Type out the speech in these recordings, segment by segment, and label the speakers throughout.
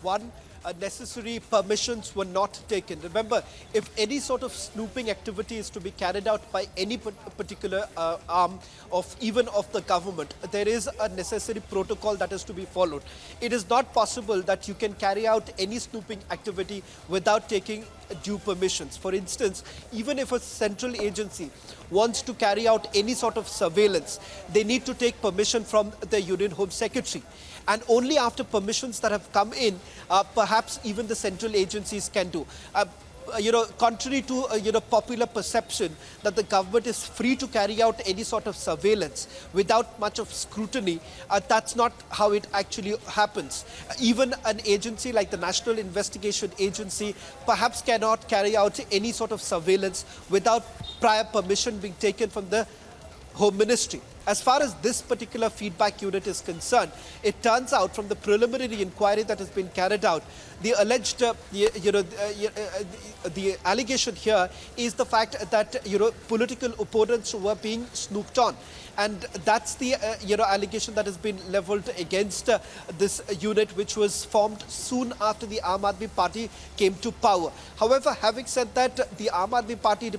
Speaker 1: one, necessary permissions were not taken. Remember, if any sort of snooping activity is to be carried out by any particular arm of even of the government, there is a necessary protocol that is to be followed. It is not possible that you can carry out any snooping activity without taking due permissions. For instance, even if a central agency wants to carry out any sort of surveillance, they need to take permission from the Union Home Secretary. And only after permissions that have come in, perhaps even the central agencies can do. Contrary to popular perception that the government is free to carry out any sort of surveillance without much of scrutiny, that's not how it actually happens. Even an agency like the National Investigation Agency perhaps cannot carry out any sort of surveillance without prior permission being taken from the Home Ministry. As far as this particular feedback unit is concerned, it turns out from the preliminary inquiry that has been carried out, the alleged, the allegation here is the fact that political opponents were being snooped on, and that's the allegation that has been leveled against this unit, which was formed soon after the Aam Aadmi Party came to power. However, having said that, the Aam Aadmi Party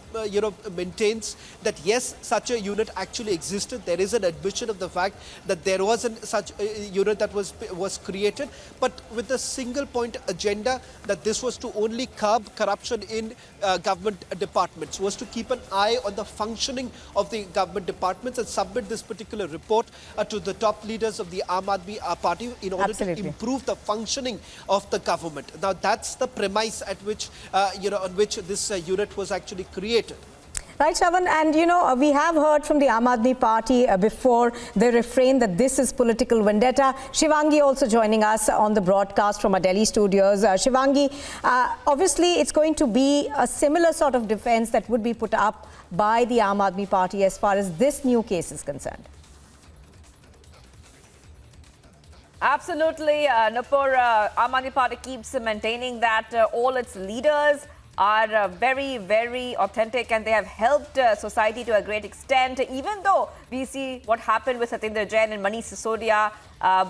Speaker 1: maintains that yes, such a unit actually existed. There is an admission of the fact that there was such a unit that was created, but with a single point agenda, that this was to only curb corruption in government departments, was to keep an eye on the functioning of the government departments and submit this particular report to the top leaders of the Aam Aadmi Party in order to improve the functioning of the government. Now, that's the premise at which, on which this unit was actually created.
Speaker 2: Right, Shravan, and we have heard from the Aam Aadmi Party before they refrain that this is political vendetta. Shivangi also joining us on the broadcast from our Delhi studios. Shivangi, obviously it's going to be a similar sort of defense that would be put up by the Aam Aadmi Party as far as this new case is concerned.
Speaker 3: Absolutely, Nupur. Aam Aadmi Party keeps maintaining that all its leaders are very, very authentic and they have helped society to a great extent. Even though we see what happened with Satyendra Jain and Manish Sisodia,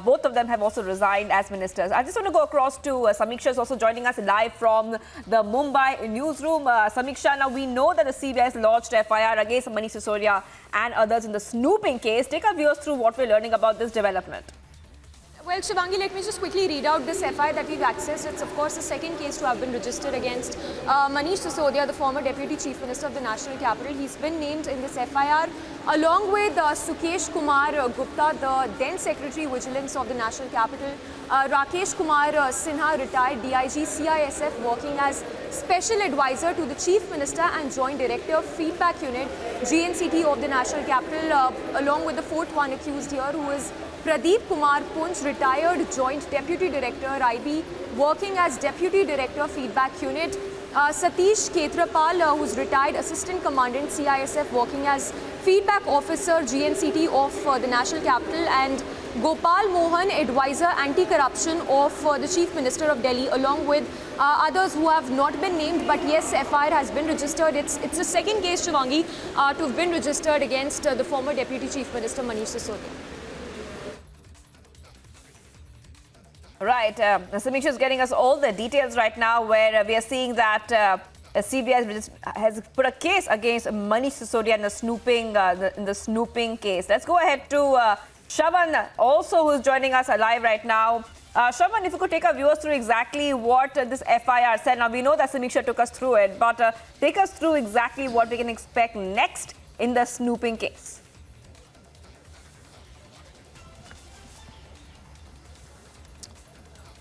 Speaker 3: both of them have also resigned as ministers. I just want to go across to Samiksha, is also joining us live from the Mumbai newsroom. Samiksha, now we know that the CBI has launched FIR against Manish Sisodia and others in the snooping case. Take our viewers through what we're learning about this development.
Speaker 4: Well, Shivangi, let me just quickly read out this FIR that we've accessed. It's, of course, the second case to have been registered against Manish Sisodia, the former Deputy Chief Minister of the National Capital. He's been named in this FIR along with Sukesh Kumar Gupta, the then Secretary Vigilance of the National Capital, Rakesh Kumar Sinha, retired DIG CISF, working as Special Advisor to the Chief Minister and Joint Director of Feedback Unit, GNCT of the National Capital, along with the fourth one accused here, who is Pradeep Kumar Punj, retired Joint Deputy Director, IB, working as Deputy Director, Feedback Unit. Satish Ketrapal, who's retired Assistant Commandant, CISF, working as Feedback Officer, GNCT of the National Capital. And Gopal Mohan, Advisor Anti-Corruption of the Chief Minister of Delhi, along with others who have not been named. But yes, FIR has been registered. It's the second case, Shivangi, to have been registered against the former Deputy Chief Minister, Manish Sisodia.
Speaker 3: Right, Samiksha is getting us all the details right now, where we are seeing that CBI has put a case against Manish Sisodia in the snooping case. Let's go ahead to Shravan, also who's joining us live right now. Shravan, if you could take our viewers through exactly what this FIR said. Now, we know that Samiksha took us through it, but take us through exactly what we can expect next in the snooping case.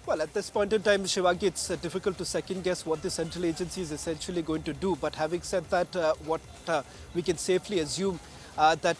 Speaker 1: Well, at this point in time, Shivangi, it's difficult to second guess what the central agency is essentially going to do. But having said that, what we can safely assume that,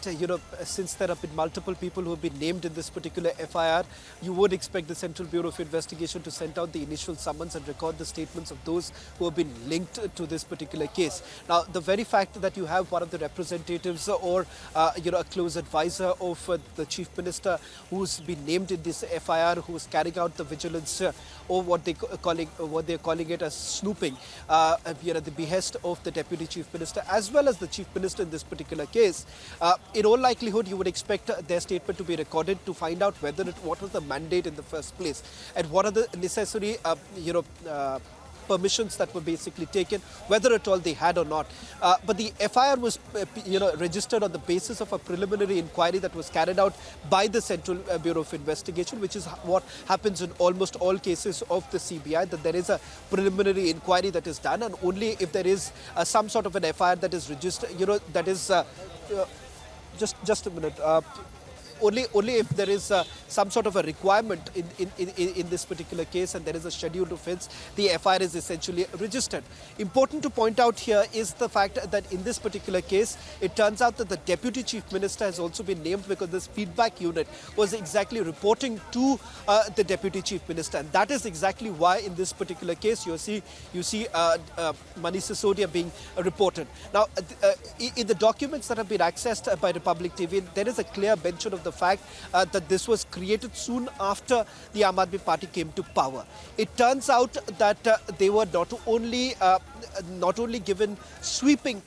Speaker 1: since there have been multiple people who have been named in this particular FIR, you would expect the Central Bureau of Investigation to send out the initial summons and record the statements of those who have been linked to this particular case. Now, the very fact that you have one of the representatives or, a close advisor of the Chief Minister who's been named in this FIR, who's carrying out the vigilance or what they're calling it as snooping, the behest of the Deputy Chief Minister as well as the Chief Minister in this particular case, In all likelihood, you would expect their statement to be recorded to find out what was the mandate in the first place and what are the necessary, permissions that were basically taken, whether at all they had or not. But the FIR was, registered on the basis of a preliminary inquiry that was carried out by the Central Bureau of Investigation, which is what happens in almost all cases of the CBI, that there is a preliminary inquiry that is done, and only if there is some sort of an FIR that is registered, that is, just a minute. Only if there is some sort of a requirement in this particular case and there is a scheduled offence, the FIR is essentially registered. Important to point out here is the fact that in this particular case, it turns out that the Deputy Chief Minister has also been named because this feedback unit was exactly reporting to the Deputy Chief Minister. And that is exactly why in this particular case you see Manish Sisodia being reported. Now, in the documents that have been accessed by Republic TV, there is a clear mention of the fact that this was created soon after the Aam Aadmi Party came to power. It turns out that they were not only given sweeping